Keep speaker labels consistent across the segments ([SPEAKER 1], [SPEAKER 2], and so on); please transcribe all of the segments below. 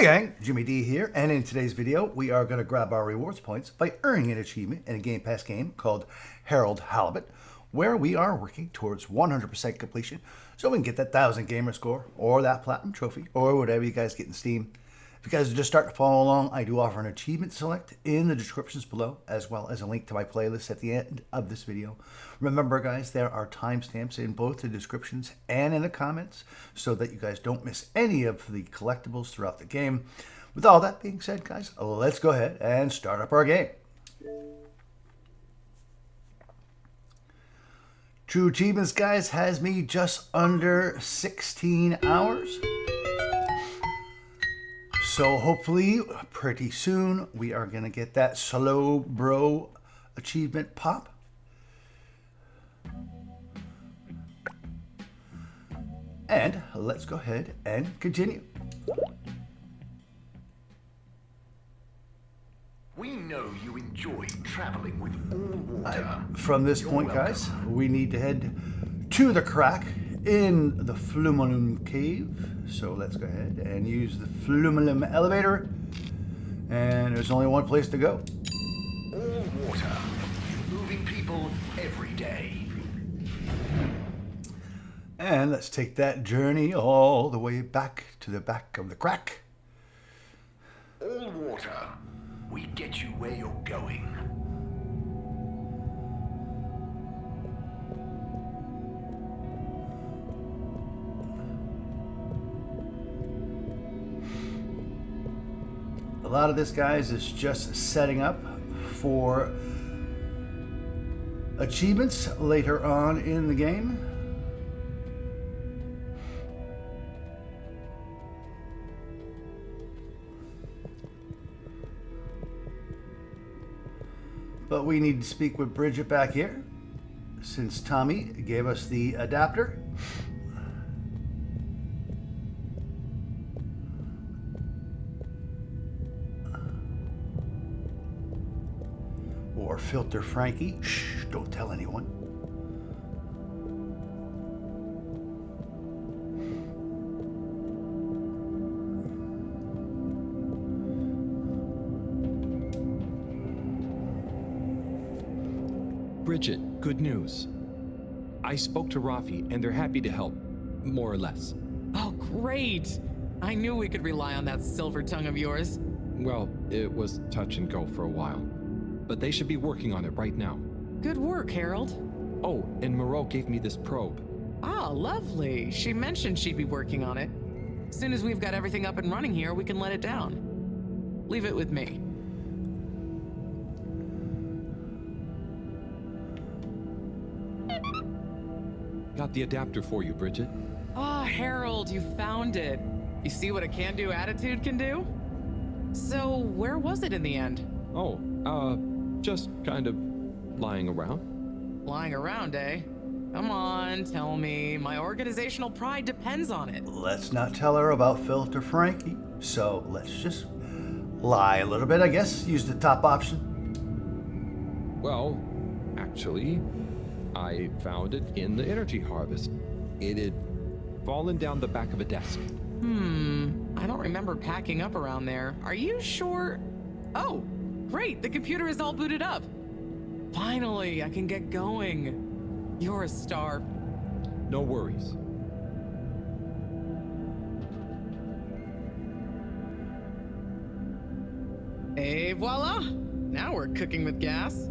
[SPEAKER 1] gang, Jimmy D here, and in today's video we are going to grab our rewards points by earning an achievement in a Game Pass game called Harold Halibut, where we are working towards 100% completion so we can get that 1000 gamer score or that platinum trophy or whatever you guys get in Steam. If you guys are just starting to follow along, I do offer an achievement select in the descriptions below, as well as a link to my playlist at the end of this video. Remember guys, there are timestamps in both the descriptions and in the comments so that you guys don't miss any of the collectibles throughout the game. With all that being said guys, let's go ahead and start up our game. True Achievements guys has me just under 16 hours. So hopefully pretty soon we are going to get that slow bro achievement pop. And let's go ahead and continue.
[SPEAKER 2] We know you enjoy traveling with all water.
[SPEAKER 1] From this point, guys, we need to head to the crack in the Flumalum cave. So let's go ahead and use the Flumalum elevator. And there's only one place to go.
[SPEAKER 2] All water, moving people every day.
[SPEAKER 1] And let's take that journey all the way back to the back of the crack.
[SPEAKER 2] All water, we get you where you're going.
[SPEAKER 1] A lot of this, guys, is just setting up for achievements later on in the game. But we need to speak with Bridget back here, since Tommy gave us the adapter. Or Filter Frankie. Shh, don't tell anyone.
[SPEAKER 3] Bridget, good news. I spoke to Rafi and they're happy to help, more or less.
[SPEAKER 4] Oh, great. I knew we could rely on that silver tongue of yours.
[SPEAKER 3] Well, it was touch and go for a while, but they should be working on it right now.
[SPEAKER 4] Good work, Harold.
[SPEAKER 3] Oh, and Moreau gave me this probe.
[SPEAKER 4] Ah, lovely. She mentioned she'd be working on it. As soon as we've got everything up and running here, we can let it down. Leave it with me.
[SPEAKER 3] Got the adapter for you, Bridget.
[SPEAKER 4] Ah, Harold, you found it. You see what a can-do attitude can do? So, where was it in the end?
[SPEAKER 3] Oh, just kind of lying around.
[SPEAKER 4] Lying around, eh? Come on, tell me. My organizational pride depends on it.
[SPEAKER 1] Let's not tell her about Filter Frankie. So let's just lie a little bit, I guess. Use the top option.
[SPEAKER 3] Well, actually, I found it in the energy harvest. It had fallen down the back of a desk.
[SPEAKER 4] I don't remember packing up around there. Are you sure? Oh, great, the computer is all booted up. Finally, I can get going. You're a star.
[SPEAKER 3] No worries.
[SPEAKER 4] Et voila! Now we're cooking with gas.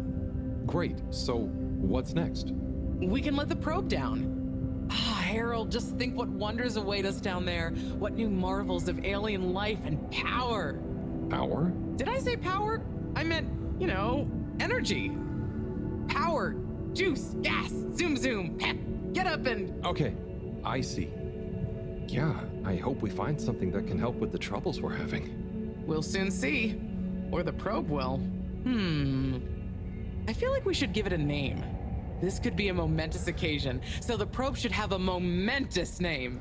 [SPEAKER 3] Great, so what's next?
[SPEAKER 4] We can let the probe down. Ah, Harold, just think what wonders await us down there. What new marvels of alien life and power.
[SPEAKER 3] Power?
[SPEAKER 4] Did I say power? I meant, you know, energy. Power, juice, gas, zoom zoom, pep, get up and...
[SPEAKER 3] Okay, I see. Yeah, I hope we find something that can help with the troubles we're having.
[SPEAKER 4] We'll soon see. Or the probe will. I feel like we should give it a name. This could be a momentous occasion, so the probe should have a momentous name.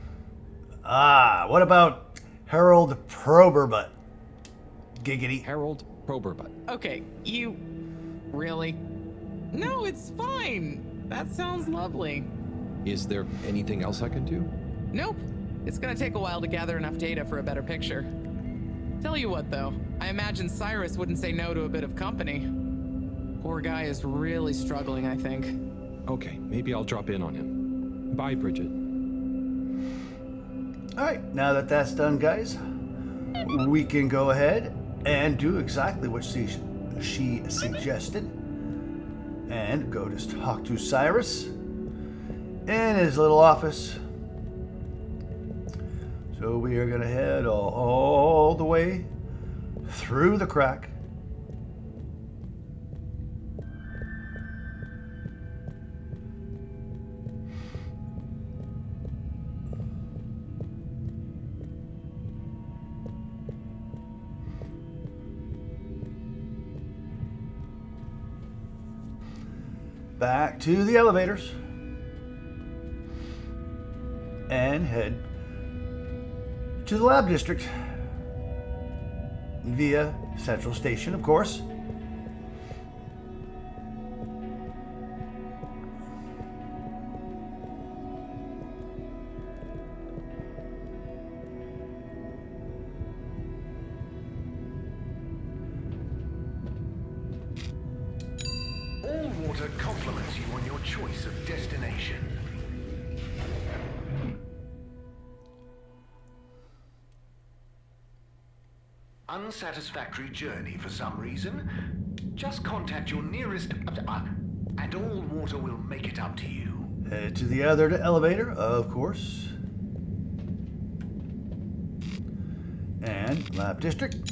[SPEAKER 1] Ah, what about Harold Proberbutt? Giggity.
[SPEAKER 3] Harold Proberbutt.
[SPEAKER 4] Okay, you... Really? No, it's fine. That sounds lovely.
[SPEAKER 3] Is there anything else I can do?
[SPEAKER 4] Nope. It's gonna take a while to gather enough data for a better picture. Tell you what, though, I imagine Cyrus wouldn't say no to a bit of company. Poor guy is really struggling, I think.
[SPEAKER 3] Okay, maybe I'll drop in on him. Bye, Bridget.
[SPEAKER 1] All right, now that that's done, guys, we can go ahead and do exactly what she suggested and go to talk to Cyrus in his little office. So we are going to head all the way through the crack. Back to the elevators and head to the lab district via Central Station, of course.
[SPEAKER 2] All water compliments you on your choice of destination. Unsatisfactory journey for some reason? Just contact your nearest... and all water will make it up to you.
[SPEAKER 1] Head to the other elevator, of course. And lab district.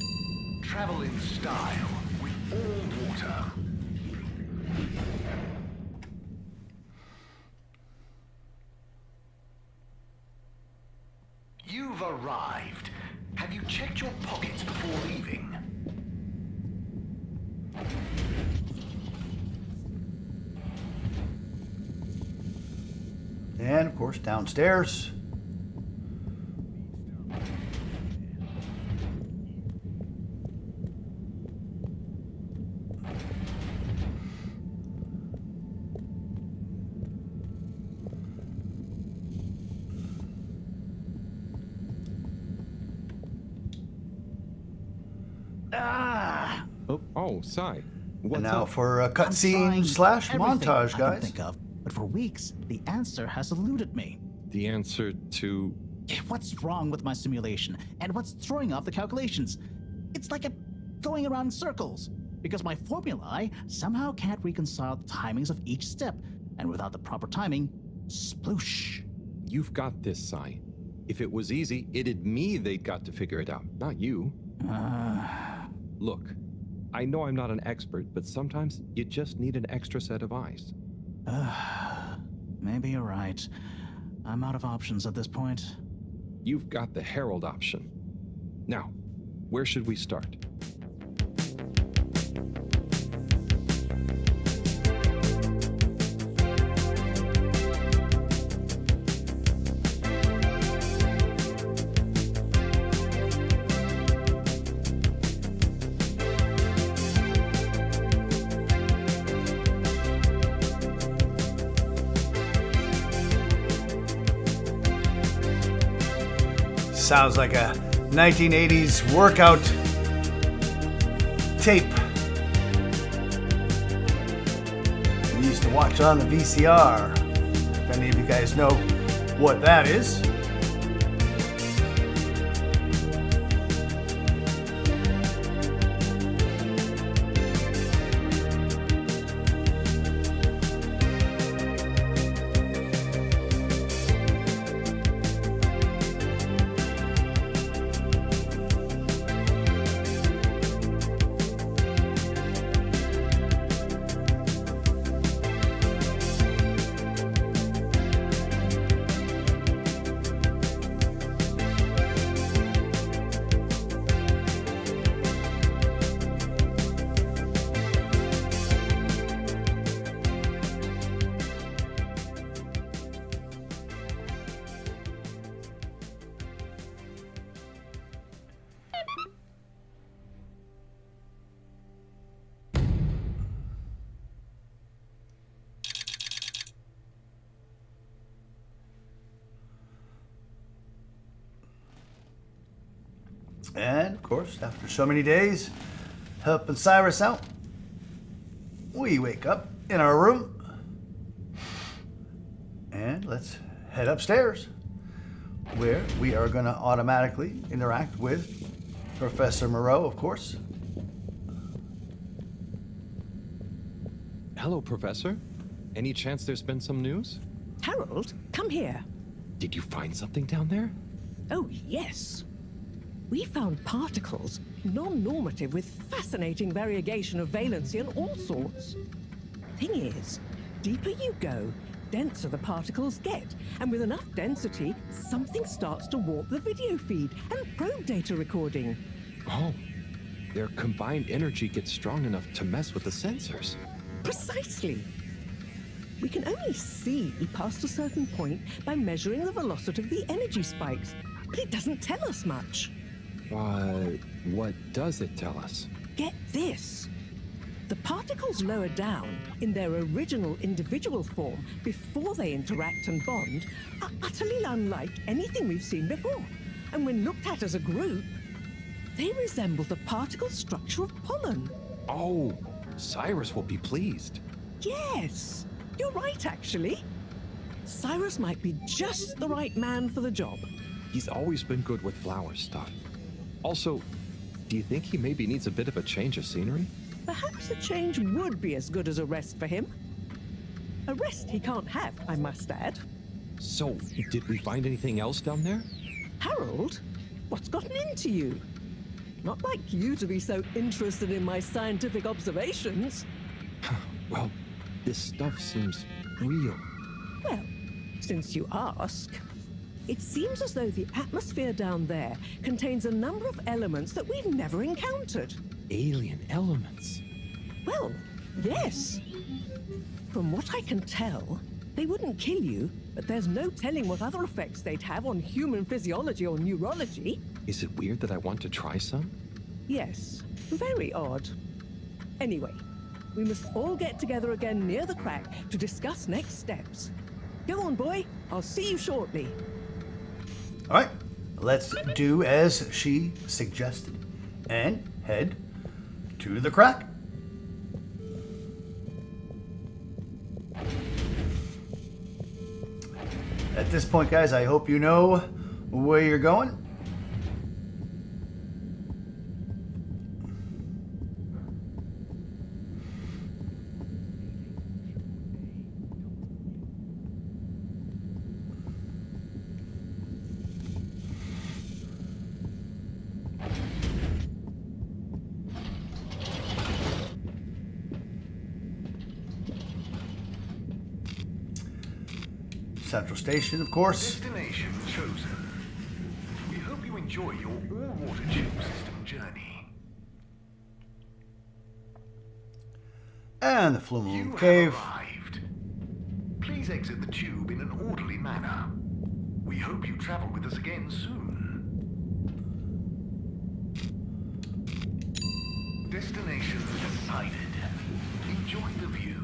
[SPEAKER 2] Travel in style with all water. You've arrived. Have you checked your pockets before leaving?
[SPEAKER 1] And of course, downstairs.
[SPEAKER 3] Oh, Sai. What's
[SPEAKER 1] And now
[SPEAKER 3] up?
[SPEAKER 1] for a
[SPEAKER 5] I'm
[SPEAKER 1] cutscene
[SPEAKER 5] trying
[SPEAKER 1] slash
[SPEAKER 5] everything
[SPEAKER 1] montage,
[SPEAKER 5] I can
[SPEAKER 1] guys.
[SPEAKER 5] think of, but for weeks, the answer has eluded me.
[SPEAKER 3] The answer to...
[SPEAKER 5] What's wrong with my simulation, and what's throwing off the calculations? It's like I'm going around in circles, because my formulae somehow can't reconcile the timings of each step, and without the proper timing, sploosh.
[SPEAKER 3] You've got this, Sai. If it was easy, it'd me they'd got to figure it out, not you. Look, I know I'm not an expert, but sometimes you just need an extra set of eyes.
[SPEAKER 5] Maybe you're right. I'm out of options at this point.
[SPEAKER 3] You've got the Herald option. Now, where should we start?
[SPEAKER 1] Sounds like a 1980s workout tape. We used to watch on the VCR. If any of you guys know what that is. And, of course, after so many days helping Cyrus out, we wake up in our room. And let's head upstairs, where we are going to automatically interact with Professor Moreau, of course.
[SPEAKER 3] Hello, Professor. Any chance there's been some news?
[SPEAKER 6] Harold, come here.
[SPEAKER 3] Did you find something down there?
[SPEAKER 6] Oh, yes. We found particles, non-normative with fascinating variegation of valency and all sorts. Thing is, deeper you go, denser the particles get, and with enough density, something starts to warp the video feed and probe data recording.
[SPEAKER 3] Oh, their combined energy gets strong enough to mess with the sensors.
[SPEAKER 6] Precisely. We can only see past a certain point by measuring the velocity of the energy spikes, but it doesn't tell us much.
[SPEAKER 3] What does it tell us?
[SPEAKER 6] Get this. The particles lower down, in their original individual form, before they interact and bond, are utterly unlike anything we've seen before. And when looked at as a group, they resemble the particle structure of pollen.
[SPEAKER 3] Oh, Cyrus will be pleased.
[SPEAKER 6] Yes, you're right, actually. Cyrus might be just the right man for the job.
[SPEAKER 3] He's always been good with flower stuff. Also, do you think he maybe needs a bit of a change of scenery?
[SPEAKER 6] Perhaps a change would be as good as a rest for him. A rest he can't have, I must add.
[SPEAKER 3] So, did we find anything else down there?
[SPEAKER 6] Harold, what's gotten into you? Not like you to be so interested in my scientific observations.
[SPEAKER 3] Well, this stuff seems real.
[SPEAKER 6] Well, since you ask, it seems as though the atmosphere down there contains a number of elements that we've never encountered.
[SPEAKER 3] Alien elements.
[SPEAKER 6] Well, yes. From what I can tell, they wouldn't kill you, but there's no telling what other effects they'd have on human physiology or neurology.
[SPEAKER 3] Is it weird that I want to try some?
[SPEAKER 6] Yes, very odd. Anyway, we must all get together again near the crack to discuss next steps. Go on, boy. I'll see you shortly.
[SPEAKER 1] All right, let's do as she suggested and head to the crack. At this point, guys, I hope you know where you're going. Central Station, of course.
[SPEAKER 2] Destination chosen. We hope you enjoy your all-water tube system journey.
[SPEAKER 1] And the Flume
[SPEAKER 2] You
[SPEAKER 1] Cave.
[SPEAKER 2] have arrived. Please exit the tube in an orderly manner. We hope you travel with us again soon. Destination decided. Enjoy the view.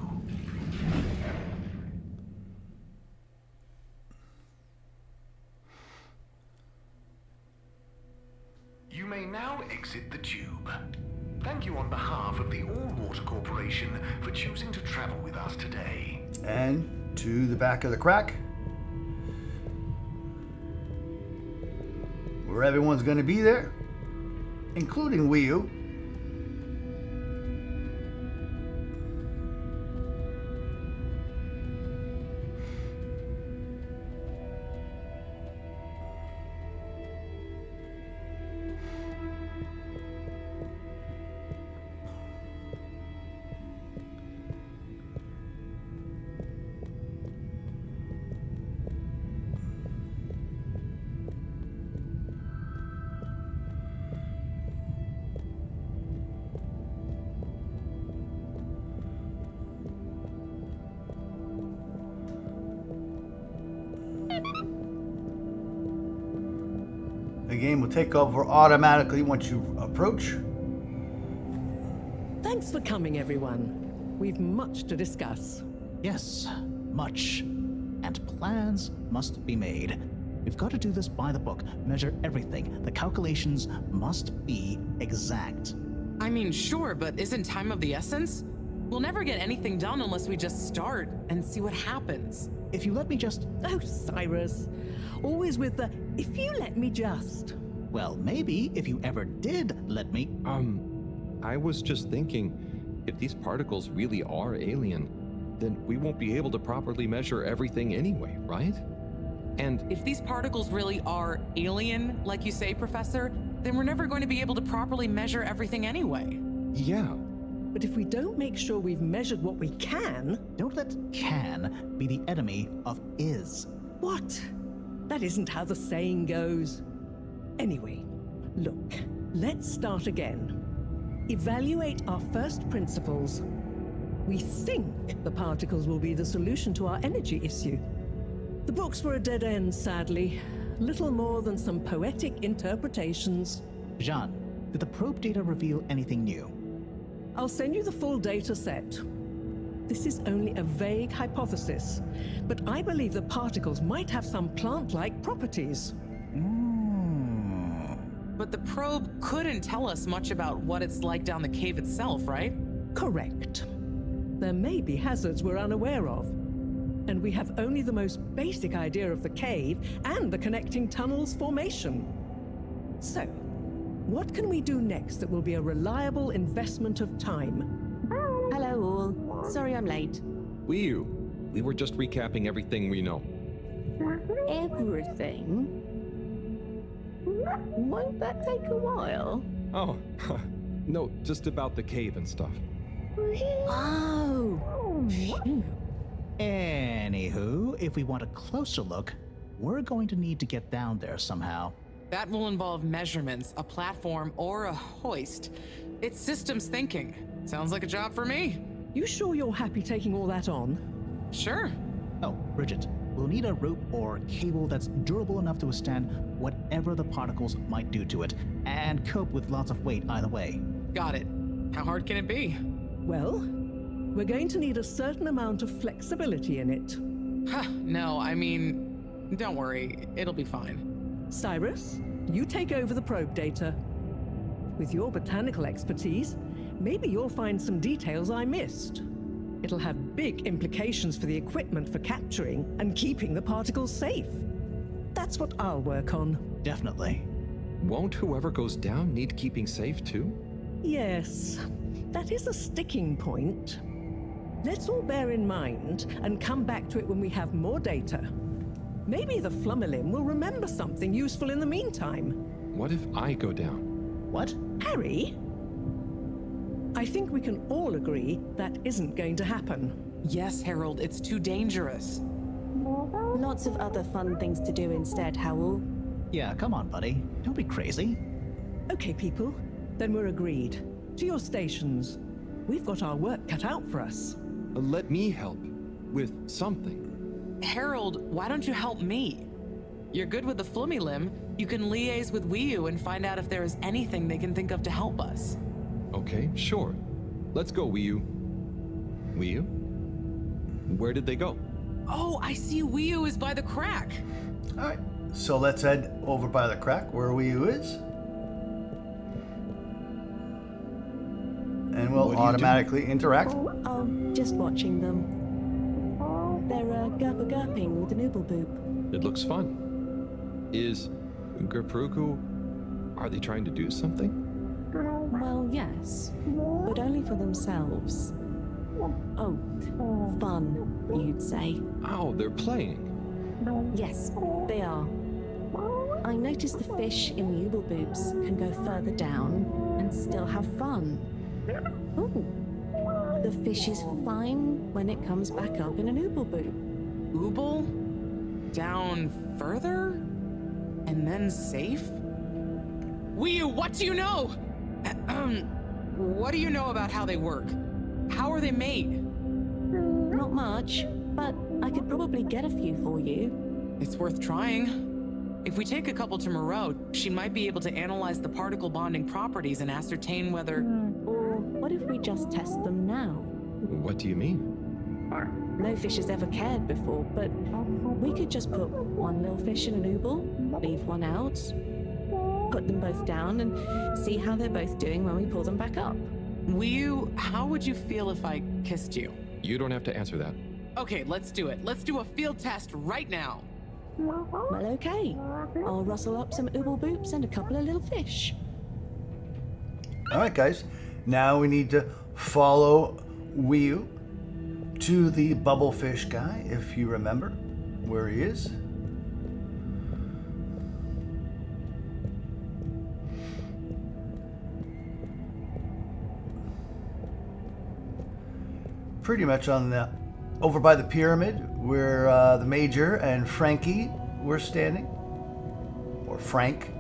[SPEAKER 2] You may now exit the tube. Thank you on behalf of the All-Water Corporation for choosing to travel with us today.
[SPEAKER 1] And to the back of the crack, where everyone's going to be there, including Wii U. The game will take over automatically once you approach.
[SPEAKER 6] Thanks for coming, everyone. We've much to discuss.
[SPEAKER 5] Yes, much. And plans must be made. We've got to do this by the book, measure everything. The calculations must be exact.
[SPEAKER 4] I mean, sure, but isn't time of the essence? We'll never get anything done unless we just start and see what happens.
[SPEAKER 5] If you let me just...
[SPEAKER 6] Oh, Cyrus. Always with the, if you let me just.
[SPEAKER 5] Well, maybe if you ever did let me...
[SPEAKER 3] I was just thinking, if these particles really are alien, then we won't be able to properly measure everything anyway, right? And
[SPEAKER 4] If these particles really are alien, like you say, Professor, then we're never going to be able to properly measure everything anyway.
[SPEAKER 3] yeah,
[SPEAKER 6] But if we don't make sure we've measured what we can.
[SPEAKER 5] Don't let can be the enemy of is.
[SPEAKER 6] What? That isn't how the saying goes. Anyway, look, let's start again. Evaluate our first principles. We think the particles will be the solution to our energy issue. The books were a dead end, sadly. Little more than some poetic interpretations.
[SPEAKER 5] Jean, did the probe data reveal anything new?
[SPEAKER 6] I'll send you the full data set. This is only a vague hypothesis, but I believe the particles might have some plant-like properties.
[SPEAKER 4] But the probe couldn't tell us much about what it's like down the cave itself, right?
[SPEAKER 6] Correct. There may be hazards we're unaware of, and we have only the most basic idea of the cave and the connecting tunnels formation. So, what can we do next that will be a reliable investment of time?
[SPEAKER 7] Hello all. Sorry I'm late.
[SPEAKER 3] we were just recapping everything we know.
[SPEAKER 7] Everything? Won't that take a while?
[SPEAKER 3] Oh, no, just about the cave and stuff.
[SPEAKER 7] Oh. Phew.
[SPEAKER 5] Anywho, if we want a closer look, we're going to need to get down there somehow.
[SPEAKER 4] That will involve measurements, a platform, or a hoist. It's systems thinking. Sounds like a job for me.
[SPEAKER 6] You sure you're happy taking all that on?
[SPEAKER 4] Sure.
[SPEAKER 5] Oh, Bridget, we'll need a rope or cable that's durable enough to withstand whatever the particles might do to it, and cope with lots of weight either way.
[SPEAKER 4] Got it. How hard can it be?
[SPEAKER 6] Well, we're going to need a certain amount of flexibility in it.
[SPEAKER 4] No, I mean, don't worry. It'll be fine.
[SPEAKER 6] Cyrus, you take over the probe data. With your botanical expertise, maybe you'll find some details I missed. It'll have big implications for the equipment for capturing and keeping the particles safe. That's what I'll work on.
[SPEAKER 5] Definitely.
[SPEAKER 3] Won't whoever goes down need keeping safe too?
[SPEAKER 6] Yes, that is a sticking point. Let's all bear in mind and come back to it when we have more data. Maybe the Flummerlim will remember something useful in the meantime.
[SPEAKER 3] What if I go down?
[SPEAKER 5] What?
[SPEAKER 6] Harry? I think we can all agree that isn't going to happen.
[SPEAKER 4] Yes, Harold, it's too dangerous.
[SPEAKER 7] Lots of other fun things to do instead, Howell.
[SPEAKER 5] Yeah, come on, buddy. Don't be crazy.
[SPEAKER 6] Okay, people, then we're agreed. To your stations. We've got our work cut out for us.
[SPEAKER 3] Let me help with something.
[SPEAKER 4] Harold, why don't you help me? You're good with the Flummerlim. You can liaise with Wiu and find out if there is anything they can think of to help us.
[SPEAKER 3] Okay, sure. Let's go, Wiu. Wiu? Where did they go?
[SPEAKER 4] Oh, I see Wiu is by the crack.
[SPEAKER 1] All right, so let's head over by the crack where Wiu is. And we'll
[SPEAKER 3] What are you
[SPEAKER 1] automatically interact.
[SPEAKER 7] Oh, just watching them. They're gurping with an Ooblepoop.
[SPEAKER 3] It looks fun. Is Gerpruku... Are they trying to do something?
[SPEAKER 7] Well, yes, but only for themselves. Oh, fun, you'd say.
[SPEAKER 3] Oh, they're playing.
[SPEAKER 7] Yes, they are. I noticed the fish in the Ooblepoofs can go further down and still have fun. Oh, the fish is fine when it comes back up in an Ooblepoop.
[SPEAKER 4] Ooble? Down further? And then safe? Wiu, what do you know? What do you know about how they work? How are they made?
[SPEAKER 7] Not much, but I could probably get a few for you.
[SPEAKER 4] It's worth trying. If we take a couple to Moreau, she might be able to analyze the particle bonding properties and ascertain whether...
[SPEAKER 7] Or what if we just test them now?
[SPEAKER 3] What do you mean?
[SPEAKER 7] No fish has ever cared before, but we could just put one little fish in an ooble, leave one out, put them both down, and see how they're both doing when we pull them back up.
[SPEAKER 4] How would you feel if I kissed you?
[SPEAKER 3] You don't have to answer that.
[SPEAKER 4] Okay, let's do it. Let's do a field test right now.
[SPEAKER 7] Well, okay. I'll rustle up some ooble boops and a couple of little fish.
[SPEAKER 1] All right, guys. Now we need to follow Wii to the bubblefish guy, if you remember where he is. Pretty much on the over by the pyramid where the Major and Frankie were standing, or Frank.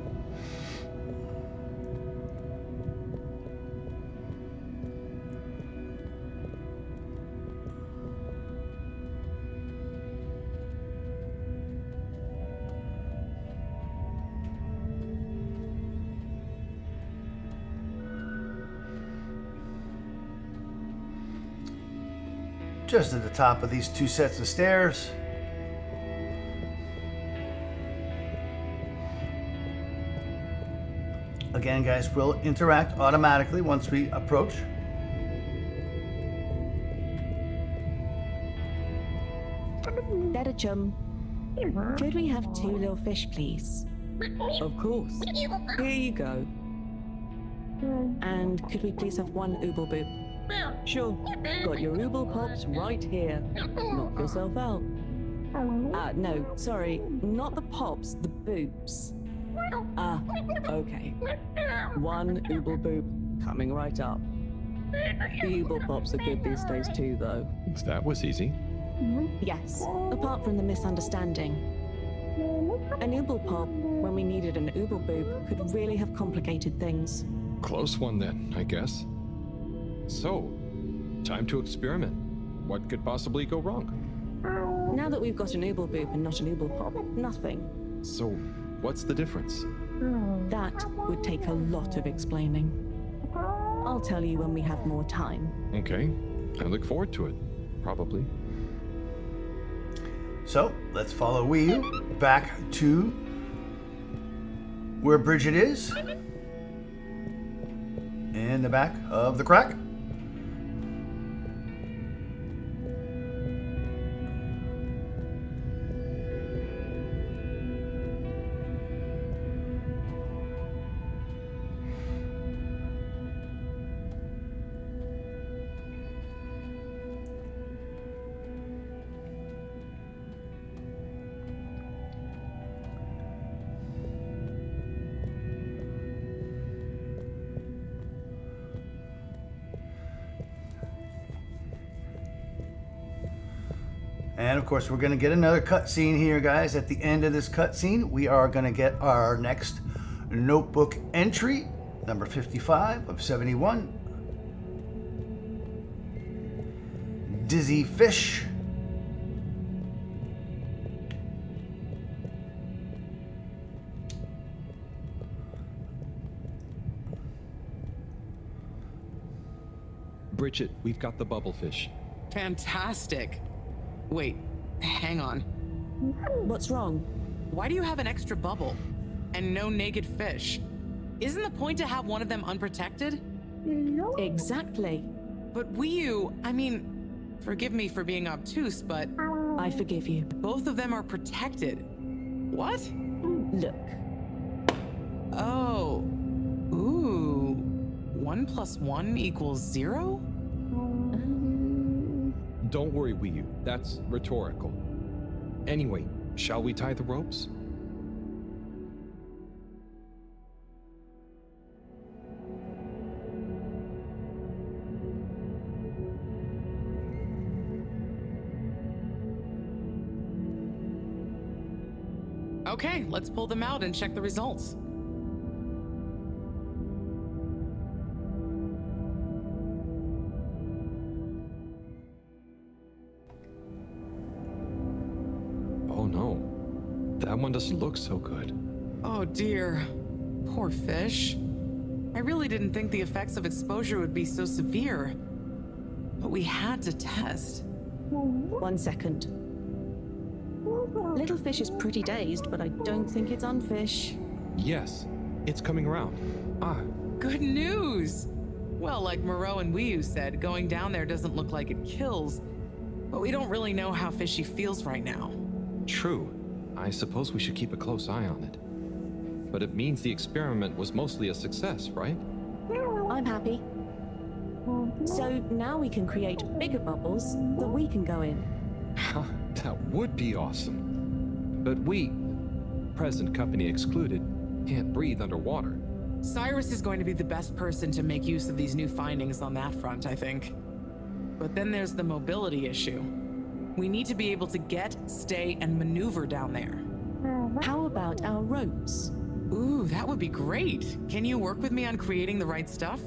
[SPEAKER 1] Just at the top of these two sets of stairs. Again, guys, we'll interact automatically once we approach.
[SPEAKER 7] Better chum. Could we have 2 little fish, please?
[SPEAKER 6] Of course. Here you go.
[SPEAKER 7] And could we please have 1 ooble boop?
[SPEAKER 6] Sure. Got your ooble pops right here. Knock yourself out.
[SPEAKER 7] No, sorry, not the pops, the boops.
[SPEAKER 6] Okay. 1 ooble boop coming right up. The ooble pops are good these days too, though.
[SPEAKER 3] That was easy.
[SPEAKER 7] Yes, apart from the misunderstanding. An ooble pop, when we needed an ooble boop, could really have complicated things.
[SPEAKER 3] Close one then, I guess. So, time to experiment. What could possibly go wrong?
[SPEAKER 7] Now that we've got an ooble boop and not an ooble pop, nothing.
[SPEAKER 3] So, what's the difference?
[SPEAKER 7] That would take a lot of explaining. I'll tell you when we have more time.
[SPEAKER 3] Okay, I look forward to it. Probably.
[SPEAKER 1] So let's follow Wii back to where Bridget is. In the back of the crack. And of course, we're going to get another cutscene here, guys. At the end of this cutscene, we are going to get our next notebook entry, number 55 of 71. Dizzy Fish.
[SPEAKER 3] Bridget, we've got the bubblefish.
[SPEAKER 4] Fantastic. Wait, hang on.
[SPEAKER 7] What's wrong?
[SPEAKER 4] Why do you have an extra bubble and no naked fish? Isn't the point to have one of them unprotected?
[SPEAKER 7] Exactly.
[SPEAKER 4] But I mean, forgive me for being obtuse, but
[SPEAKER 7] I forgive you.
[SPEAKER 4] both of them are protected. What?
[SPEAKER 7] Look.
[SPEAKER 4] Oh. Ooh. 1 + 1 = 0?
[SPEAKER 3] Don't worry, Wii U. That's rhetorical. Anyway, shall we tie the ropes?
[SPEAKER 4] Okay, let's pull them out and check the results.
[SPEAKER 3] Oh no. That one doesn't look so good.
[SPEAKER 4] Oh dear. Poor fish. I really didn't think the effects of exposure would be so severe. But we had to test.
[SPEAKER 7] 1 second. Little fish is pretty dazed, but I don't think it's unfish.
[SPEAKER 3] Yes, it's coming around. Ah,
[SPEAKER 4] Good news! Well, like Moreau and Wiyu said, going down there doesn't look like it kills, but we don't really know how fishy feels right now.
[SPEAKER 3] true. I suppose we should keep a close eye on it. But it means the experiment was mostly a success, right?
[SPEAKER 7] I'm happy. So now we can create bigger bubbles that we can go in.
[SPEAKER 3] That would be awesome. But we, present company excluded, can't breathe underwater.
[SPEAKER 4] Cyrus is going to be the best person to make use of these new findings on that front, I think. But then there's the mobility issue. We need to be able to get, stay, and maneuver down there.
[SPEAKER 7] How about our ropes?
[SPEAKER 4] Ooh, that would be great. Can you work with me on creating the right stuff?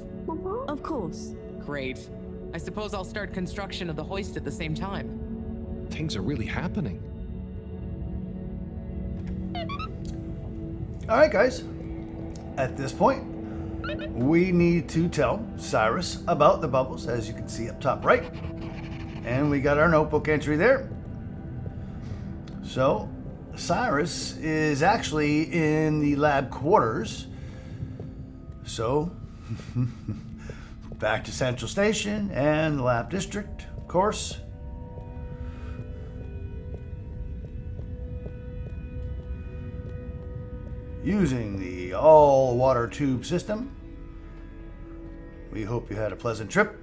[SPEAKER 7] Of course.
[SPEAKER 4] Great. I suppose I'll start construction of the hoist at the same time.
[SPEAKER 3] Things are really happening.
[SPEAKER 1] All right, guys. At this point, we need to tell Cyrus about the bubbles, as you can see up top right. And we got our notebook entry there. So, Cyrus is actually in the lab quarters. So, back to Central Station and the lab district, of course. Using the all-water tube system. We hope you had a pleasant trip.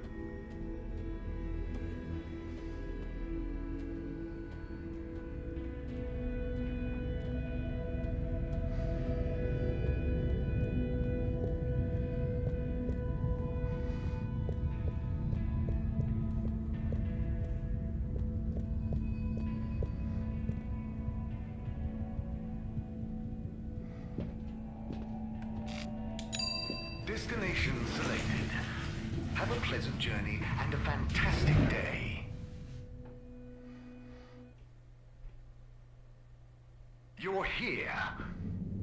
[SPEAKER 2] Destination selected. Have a pleasant journey and a fantastic day. You're here.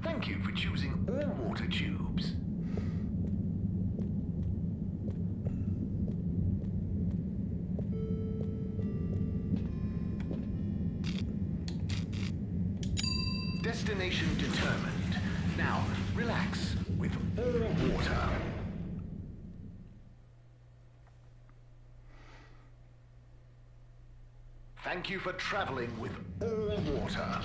[SPEAKER 2] Thank you for choosing all water tubes. Destination determined. Now, relax with all water. Thank you for traveling with all water.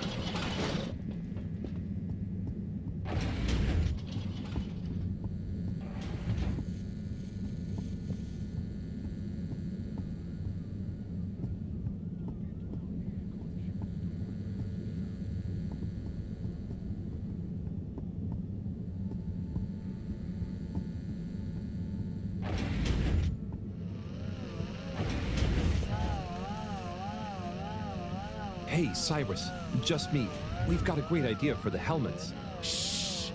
[SPEAKER 3] Hey, Cyrus, just me. We've got a great idea for the helmets.
[SPEAKER 5] Shh.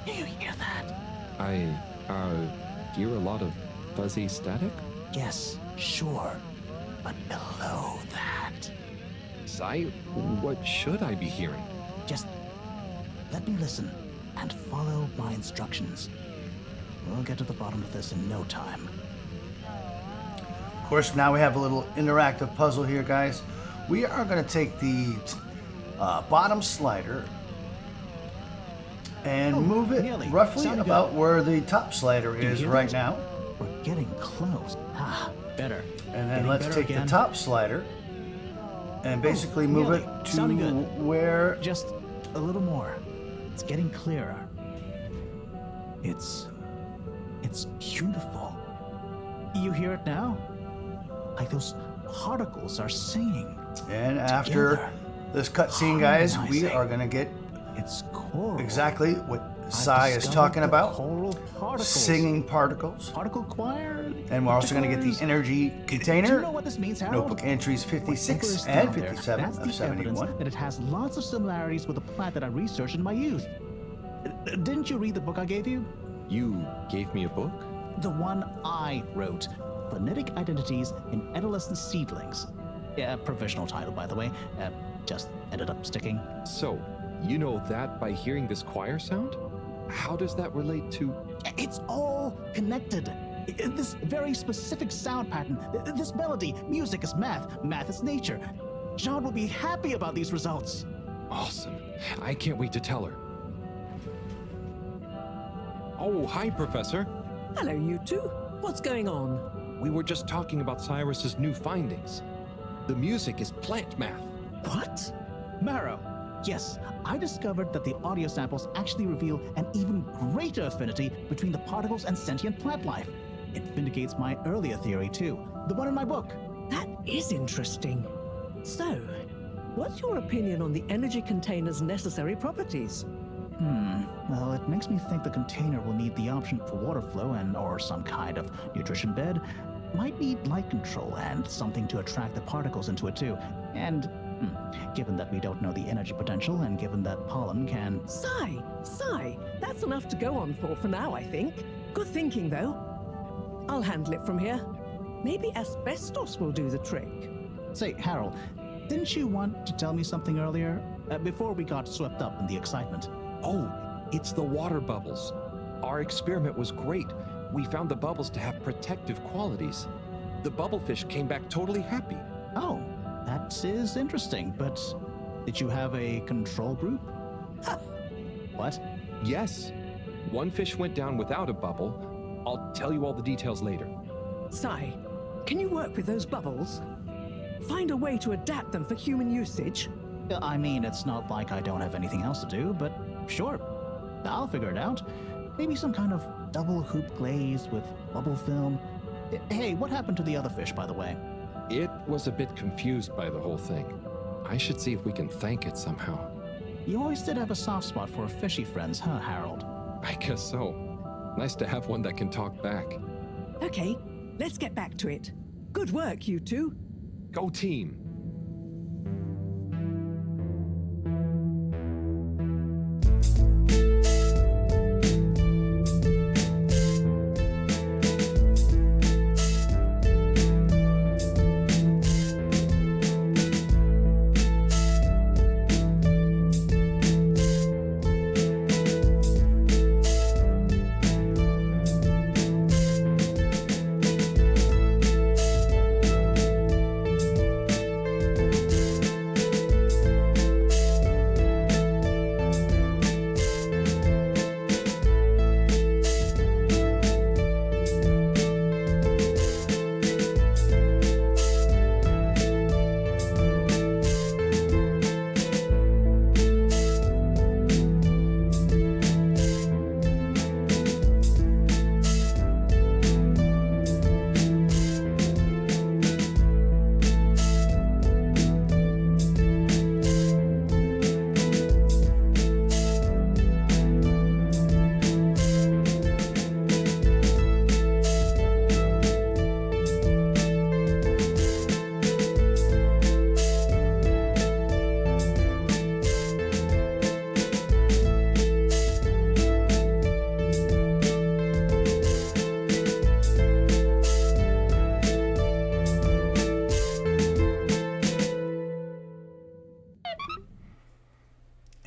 [SPEAKER 5] Do you hear that?
[SPEAKER 3] I, hear a lot of fuzzy static?
[SPEAKER 5] Yes, sure. But below that,
[SPEAKER 3] Cy, what should I be hearing?
[SPEAKER 5] just let me listen and follow my instructions. We'll get to the bottom of this in no time.
[SPEAKER 1] Of course, now we have a little interactive puzzle here, guys. We are going to take the bottom slider and move it
[SPEAKER 5] nearly.
[SPEAKER 1] roughly
[SPEAKER 5] Sounded
[SPEAKER 1] about
[SPEAKER 5] good.
[SPEAKER 1] where the top slider
[SPEAKER 5] you
[SPEAKER 1] is
[SPEAKER 5] hear
[SPEAKER 1] right
[SPEAKER 5] that?
[SPEAKER 1] now.
[SPEAKER 5] We're getting close. Ah, better.
[SPEAKER 1] And then
[SPEAKER 5] Getting
[SPEAKER 1] let's
[SPEAKER 5] better
[SPEAKER 1] take
[SPEAKER 5] again.
[SPEAKER 1] the top slider and basically move
[SPEAKER 5] nearly.
[SPEAKER 1] it
[SPEAKER 5] Sounding
[SPEAKER 1] to
[SPEAKER 5] good.
[SPEAKER 1] where...
[SPEAKER 5] Just a little more. It's getting clearer. It's beautiful. You hear it now? Like those particles are singing.
[SPEAKER 1] And after
[SPEAKER 5] Together.
[SPEAKER 1] this cutscene, guys, we
[SPEAKER 5] Harmonizing.
[SPEAKER 1] are going to get
[SPEAKER 5] It's coral.
[SPEAKER 1] exactly what
[SPEAKER 5] I've
[SPEAKER 1] Cy is
[SPEAKER 5] discovered
[SPEAKER 1] talking
[SPEAKER 5] the
[SPEAKER 1] about.
[SPEAKER 5] Coral particles.
[SPEAKER 1] Singing particles.
[SPEAKER 5] Particle choir.
[SPEAKER 1] And we're also going to get the
[SPEAKER 5] particulars.
[SPEAKER 1] energy container.
[SPEAKER 5] Do you know what this means, Harold?
[SPEAKER 1] Notebook entries
[SPEAKER 5] Whatever
[SPEAKER 1] 56
[SPEAKER 5] is
[SPEAKER 1] and
[SPEAKER 5] down there,
[SPEAKER 1] 57
[SPEAKER 5] that's
[SPEAKER 1] of
[SPEAKER 5] the
[SPEAKER 1] 71.
[SPEAKER 5] evidence that it has lots of similarities with the plant that I researched in my youth. Didn't you read the book I gave you?
[SPEAKER 3] You gave me a book?
[SPEAKER 5] The one I wrote. Phonetic Identities in Adolescent Seedlings. Yeah, provisional title, by the way. Just ended up sticking.
[SPEAKER 3] So, you know that by hearing this choir sound? How does that relate to...
[SPEAKER 5] It's all connected. This very specific sound pattern, this melody, music is math, math is nature. John will be happy about these results.
[SPEAKER 3] Awesome. I can't wait to tell her. Oh, hi, Professor.
[SPEAKER 6] Hello, you two. What's going on?
[SPEAKER 3] We were just talking about Cyrus's new findings. The music is plant math.
[SPEAKER 6] What?
[SPEAKER 5] Marrow, yes, I discovered that the audio samples actually reveal an even greater affinity between the particles and sentient plant life. It vindicates my earlier theory, too, the one in my book.
[SPEAKER 6] That is interesting. So, what's your opinion on the energy container's necessary properties?
[SPEAKER 5] Well, it makes me think the container will need the option for water flow or some kind of nutrition bed. Might need light control and something to attract the particles into it too. And, given that we don't know the energy potential and given that pollen can...
[SPEAKER 6] Sigh. That's enough to go on for now, I think. Good thinking, though. I'll handle it from here. Maybe asbestos will do the trick.
[SPEAKER 5] Say, Harold, didn't you want to tell me something earlier? Before we got swept up in the excitement.
[SPEAKER 3] Oh, it's the water bubbles. Our experiment was great. We found the bubbles to have protective qualities. The bubblefish came back totally happy.
[SPEAKER 5] Oh, that is interesting, but did you have a control group? What?
[SPEAKER 3] Yes. One fish went down without a bubble. I'll tell you all the details later.
[SPEAKER 6] Sigh, can you work with those bubbles? Find a way to adapt them for human usage?
[SPEAKER 5] I mean, it's not like I don't have anything else to do, but sure. I'll figure it out. Maybe some kind of double hoop glaze with bubble film. Hey, what happened to the other fish, by the way?
[SPEAKER 3] It was a bit confused by the whole thing. I should see if we can thank it somehow.
[SPEAKER 5] You always did have a soft spot for fishy friends, huh, Harold?
[SPEAKER 3] I guess so. Nice to have one that can talk back.
[SPEAKER 6] Okay, let's get back to it. Good work, you two.
[SPEAKER 3] Go team!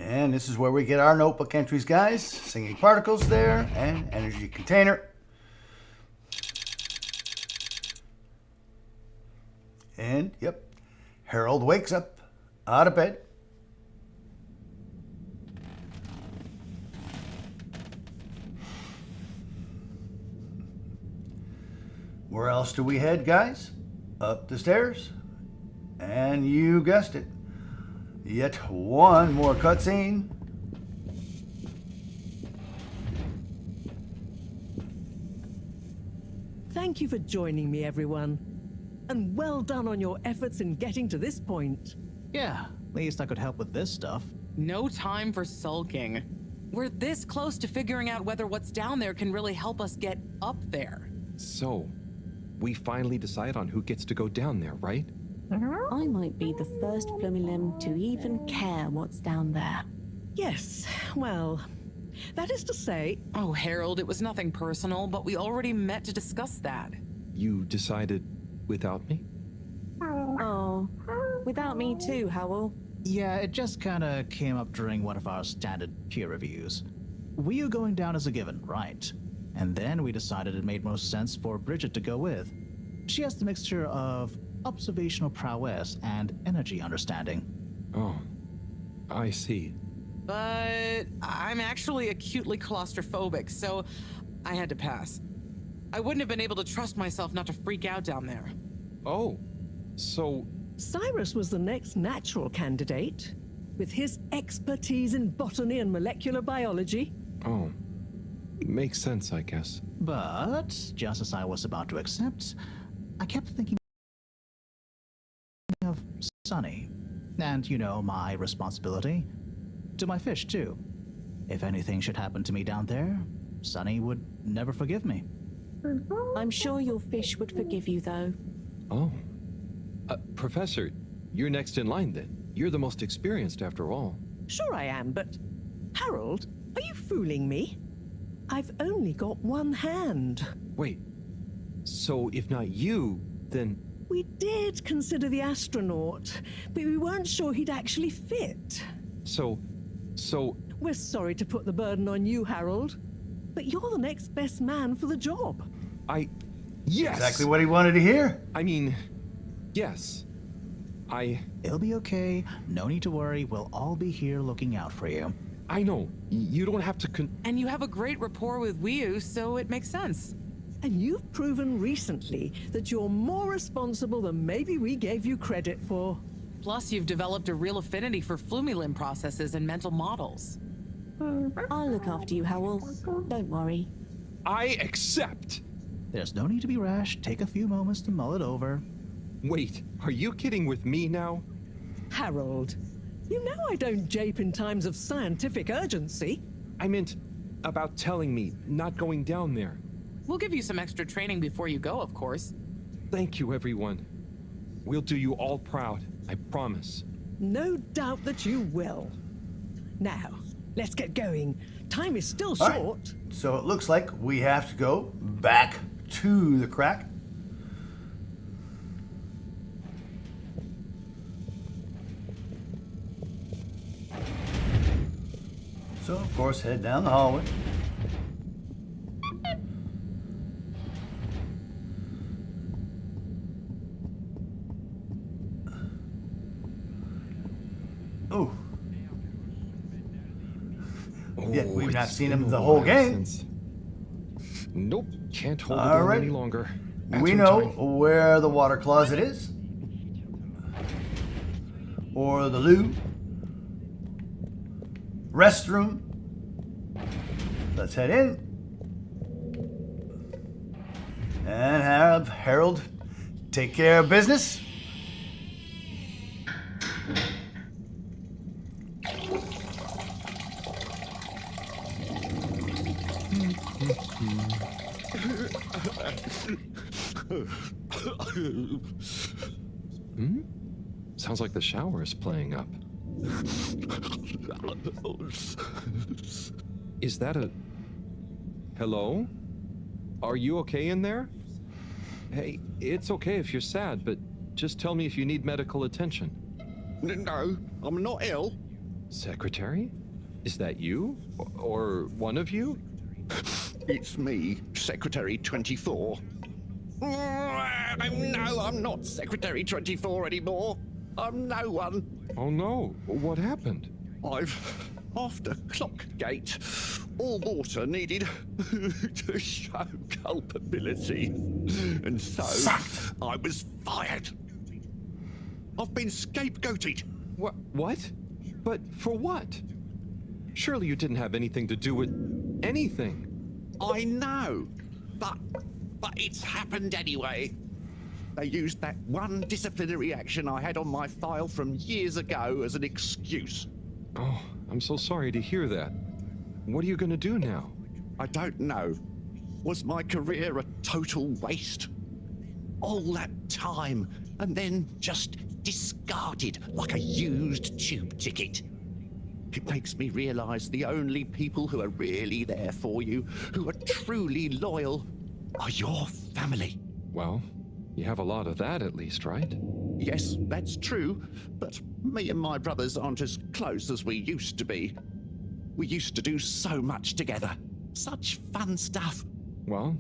[SPEAKER 1] And this is where we get our notebook entries, guys. Singing particles there and energy container. And, yep, Harold wakes up out of bed. Where else do we head, guys? Up the stairs. And you guessed it. Yet one more cutscene.
[SPEAKER 6] Thank you for joining me, everyone. And well done on your efforts in getting to this point.
[SPEAKER 5] Yeah, at least I could help with this stuff.
[SPEAKER 4] No time for sulking. We're this close to figuring out whether what's down there can really help us get up there.
[SPEAKER 3] So, we finally decide on who gets to go down there, right?
[SPEAKER 7] I might be the first Flumilim to even care what's down there.
[SPEAKER 6] Yes, well, that is to say...
[SPEAKER 4] Oh, Harold, it was nothing personal, but we already met to discuss that.
[SPEAKER 3] You decided without me?
[SPEAKER 7] Oh, without me too, Howell.
[SPEAKER 5] Yeah, it just kinda came up during one of our standard peer reviews. We are going down as a given, right? And then we decided it made most sense for Bridget to go with. She has the mixture of observational prowess and energy understanding.
[SPEAKER 3] Oh, I see.
[SPEAKER 4] But I'm actually acutely claustrophobic, so I had to pass. I wouldn't have been able to trust myself not to freak out down there.
[SPEAKER 3] Oh, so
[SPEAKER 6] Cyrus was the next natural candidate. With his expertise in botany and molecular biology.
[SPEAKER 3] Oh, makes sense, I guess.
[SPEAKER 5] But, just as I was about to accept, I kept thinking of Sunny. And, you know, my responsibility. To my fish, too. If anything should happen to me down there, Sunny would never forgive me.
[SPEAKER 7] I'm sure your fish would forgive you, though.
[SPEAKER 3] Oh. Professor, you're next in line then. You're the most experienced after all.
[SPEAKER 6] Sure I am, but... Harold, are you fooling me? I've only got one hand.
[SPEAKER 3] Wait, so if not you, then...
[SPEAKER 6] We did consider the astronaut, but we weren't sure he'd actually fit.
[SPEAKER 3] So...
[SPEAKER 6] We're sorry to put the burden on you, Harold, but you're the next best man for the job.
[SPEAKER 3] Yes!
[SPEAKER 1] Exactly what he wanted to hear.
[SPEAKER 3] I mean, yes.
[SPEAKER 5] It'll be okay. No need to worry. We'll all be here looking out for you.
[SPEAKER 3] I know. You don't have to
[SPEAKER 4] And you have a great rapport with Wiu, so it makes sense.
[SPEAKER 6] And you've proven recently that you're more responsible than maybe we gave you credit for.
[SPEAKER 4] Plus, you've developed a real affinity for flumilim processes and mental models.
[SPEAKER 7] I'll look after you, Howell. Don't worry.
[SPEAKER 3] I accept!
[SPEAKER 5] There's no need to be rash. Take a few moments to mull it over.
[SPEAKER 3] Wait, are you kidding with me now?
[SPEAKER 6] Harold, you know I don't jape in times of scientific urgency.
[SPEAKER 3] I meant about telling me, not going down there.
[SPEAKER 4] We'll give you some extra training before you go, of course.
[SPEAKER 3] Thank you, everyone. We'll do you all proud, I promise.
[SPEAKER 6] No doubt that you will. Now, let's get going. Time is still
[SPEAKER 1] All right.
[SPEAKER 6] short.
[SPEAKER 1] So it looks like we have to go back to the crack. So, of course, head down the hallway. Oh. Yeah, we've not
[SPEAKER 3] it's
[SPEAKER 1] seen
[SPEAKER 3] been
[SPEAKER 1] him
[SPEAKER 3] a
[SPEAKER 1] the whole
[SPEAKER 3] while
[SPEAKER 1] game.
[SPEAKER 3] Nope, can't hold it
[SPEAKER 1] All
[SPEAKER 3] in
[SPEAKER 1] right.
[SPEAKER 3] any longer.
[SPEAKER 1] We
[SPEAKER 3] Bathroom
[SPEAKER 1] know
[SPEAKER 3] time.
[SPEAKER 1] where the water closet is. Or the loo. Restroom. Let's head in. And have Harold take care of business.
[SPEAKER 3] Sounds like the shower is playing up. Is that a... Hello? Are you okay in there? Hey, it's okay if you're sad, but just tell me if you need medical attention.
[SPEAKER 8] No, I'm not ill.
[SPEAKER 3] Secretary? Is that you? Or one of you?
[SPEAKER 8] It's me, Secretary 24. No, I'm not Secretary 24 anymore. I'm no one.
[SPEAKER 3] Oh no, what happened?
[SPEAKER 8] After Clockgate, all water needed to show culpability. And so, I was fired. I've been scapegoated.
[SPEAKER 3] What? But for what? Surely you didn't have anything to do with anything.
[SPEAKER 8] I know, but it's happened anyway. They used that one disciplinary action I had on my file from years ago as an excuse.
[SPEAKER 3] Oh, I'm so sorry to hear that. What are you gonna do now?
[SPEAKER 8] I don't know. Was my career a total waste? All that time, and then just discarded like a used tube ticket. It makes me realize the only people who are really there for you, who are truly loyal, are your family.
[SPEAKER 3] Well, you have a lot of that at least, right?
[SPEAKER 8] Yes, that's true, but me and my brothers aren't as close as we used to be. We used to do so much together. Such fun stuff.
[SPEAKER 3] Well,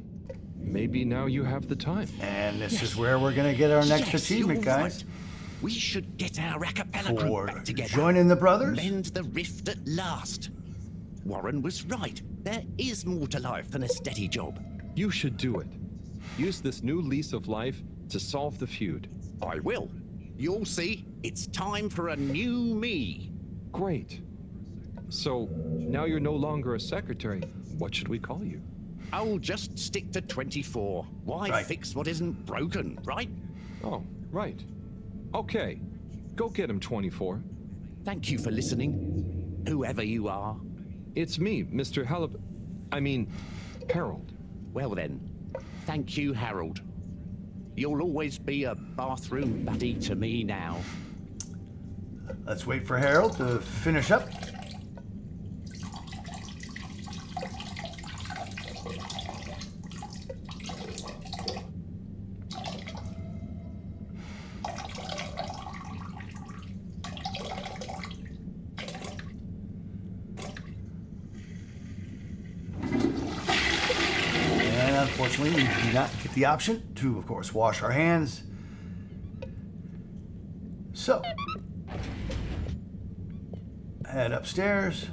[SPEAKER 3] maybe now you have the time.
[SPEAKER 1] And this is where we're going to get our next
[SPEAKER 8] Yes,
[SPEAKER 1] achievement,
[SPEAKER 8] you're
[SPEAKER 1] guys.
[SPEAKER 8] right. We should get our a cappella
[SPEAKER 1] For
[SPEAKER 8] group back together.
[SPEAKER 1] joining the brothers.
[SPEAKER 8] Mend the rift at last. Warren was right. There is more to life than a steady job.
[SPEAKER 3] You should do it. Use this new lease of life to solve the feud.
[SPEAKER 8] I will. You'll see, it's time for a new me.
[SPEAKER 3] Great. So, now you're no longer a secretary. What should we call you?
[SPEAKER 8] I'll just stick to 24. Why
[SPEAKER 1] Right.
[SPEAKER 8] fix what isn't broken, right?
[SPEAKER 3] Oh, right. Okay. Go get him, 24.
[SPEAKER 8] Thank you for listening, whoever you are.
[SPEAKER 3] It's me, Mr. Harold.
[SPEAKER 8] Well then, thank you, Harold. You'll always be a bathroom buddy to me now.
[SPEAKER 1] Let's wait for Harold to finish up. And unfortunately, we do not get the option to, of course, wash our hands. So, head upstairs.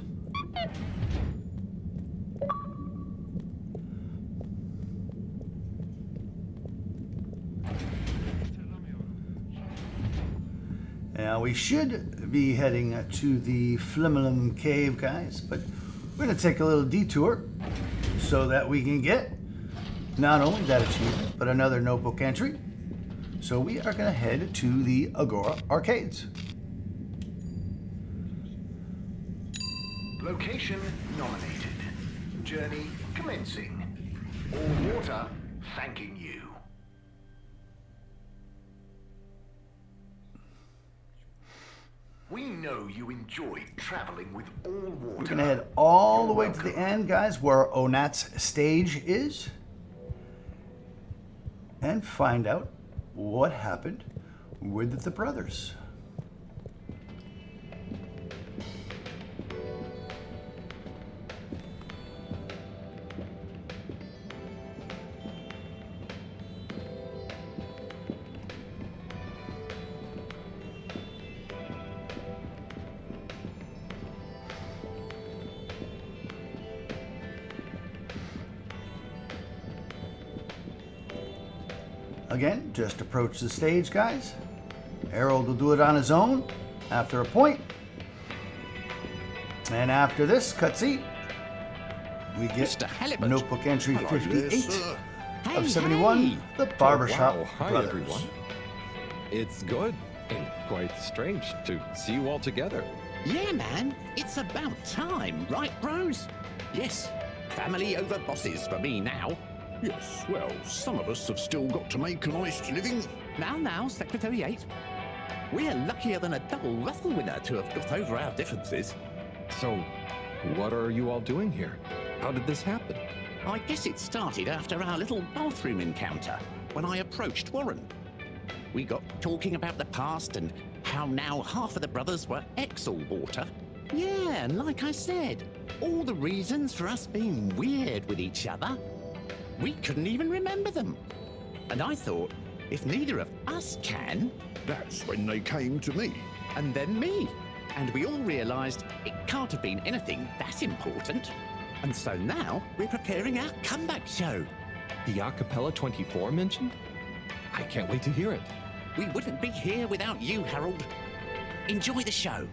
[SPEAKER 1] Now we should be heading to the Flimmelum Cave, guys, but we're going to take a little detour so that we can get not only that achievement, but another notebook entry. So we are going to head to the Agora Arcades.
[SPEAKER 2] Location nominated. Journey commencing. All water thanking you. We know you enjoyed traveling with all water.
[SPEAKER 1] We're going to head all the way to the end, guys, where Onat's stage is, and find out what happened with the brothers. Again, just approach the stage, guys. Harold will do it on his own after a point. And after this cutscene, we get
[SPEAKER 8] Mr. Halibut.
[SPEAKER 1] notebook entry
[SPEAKER 8] Hello,
[SPEAKER 1] 58
[SPEAKER 8] yes,
[SPEAKER 1] of
[SPEAKER 8] Hey,
[SPEAKER 1] 71,
[SPEAKER 8] hey.
[SPEAKER 1] the Barbershop
[SPEAKER 3] Wow, hi
[SPEAKER 1] Brothers.
[SPEAKER 3] everyone. It's good and quite strange to see you all together.
[SPEAKER 8] Yeah, man, it's about time, right, bros? Yes, family over bosses for me now.
[SPEAKER 9] Yes, well, some of us have still got to make an honest living.
[SPEAKER 8] Now, Secretary 8. We're luckier than a double raffle winner to have got over our differences.
[SPEAKER 3] So, what are you all doing here? How did this happen?
[SPEAKER 8] I guess it started after our little bathroom encounter, when I approached Warren. We got talking about the past and how now half of the brothers were ex-all-water. Yeah, and like I said, all the reasons for us being weird with each other, we couldn't even remember them. And I thought, if neither of us can,
[SPEAKER 9] That's when they came to me.
[SPEAKER 8] and then me. And we all realised it can't have been anything that important. And so now we're preparing our comeback show.
[SPEAKER 3] The Acapella 24 mentioned? I can't wait to hear it.
[SPEAKER 8] We wouldn't be here without you, Harold. Enjoy the show.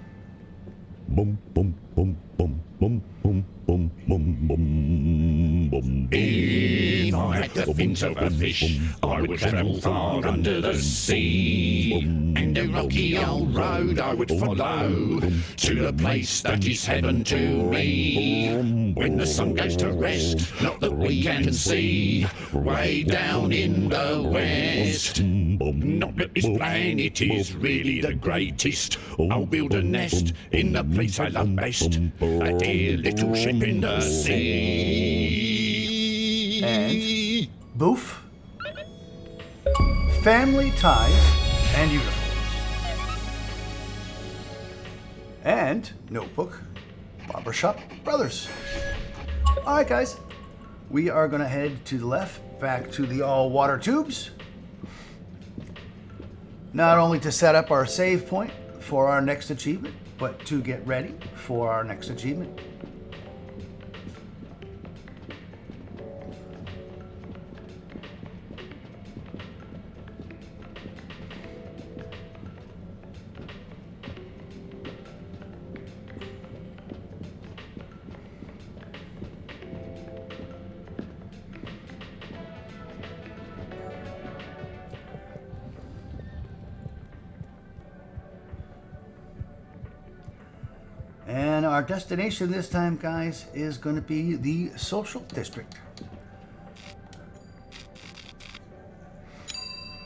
[SPEAKER 9] Bum bum bum bum bum bum bum bum bum bum.
[SPEAKER 10] If I had the fins of a fish, I would travel far under the sea. And a rocky old road I would follow to the place that is heaven to me. When the sun goes to rest, not that we can see, way down in the west. Not that this planet is really the greatest. I'll build a nest in the place I love best, a dear little ship in the sea.
[SPEAKER 1] And Boof, Family Ties and Uniforms. And Notebook, Barbershop Brothers. Alright guys, we are going to head to the left, back to the all-water tubes. Not only to set up our save point for our next achievement, but to get ready for our next achievement. And our destination this time, guys, is going to be the social district.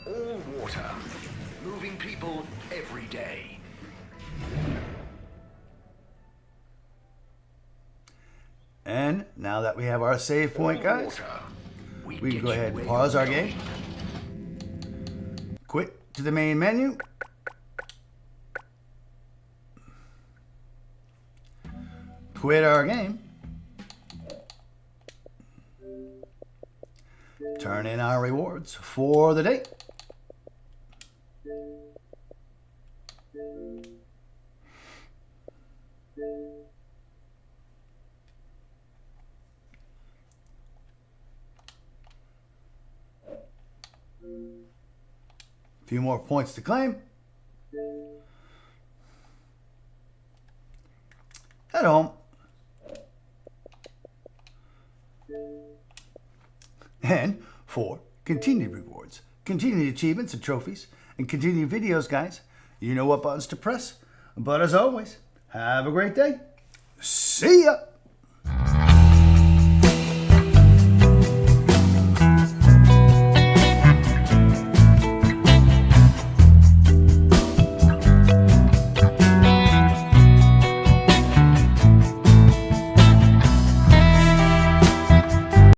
[SPEAKER 2] All water. Moving people every day.
[SPEAKER 1] And now that we have our save point, guys, we can go ahead and pause our game. Quit to the main menu. Quit our game. Turn in our rewards for the day. A few more points to claim. Head home. And for continued rewards, continued achievements and trophies, and continued videos, guys, you know what buttons to press. But as always, have a great day. See ya!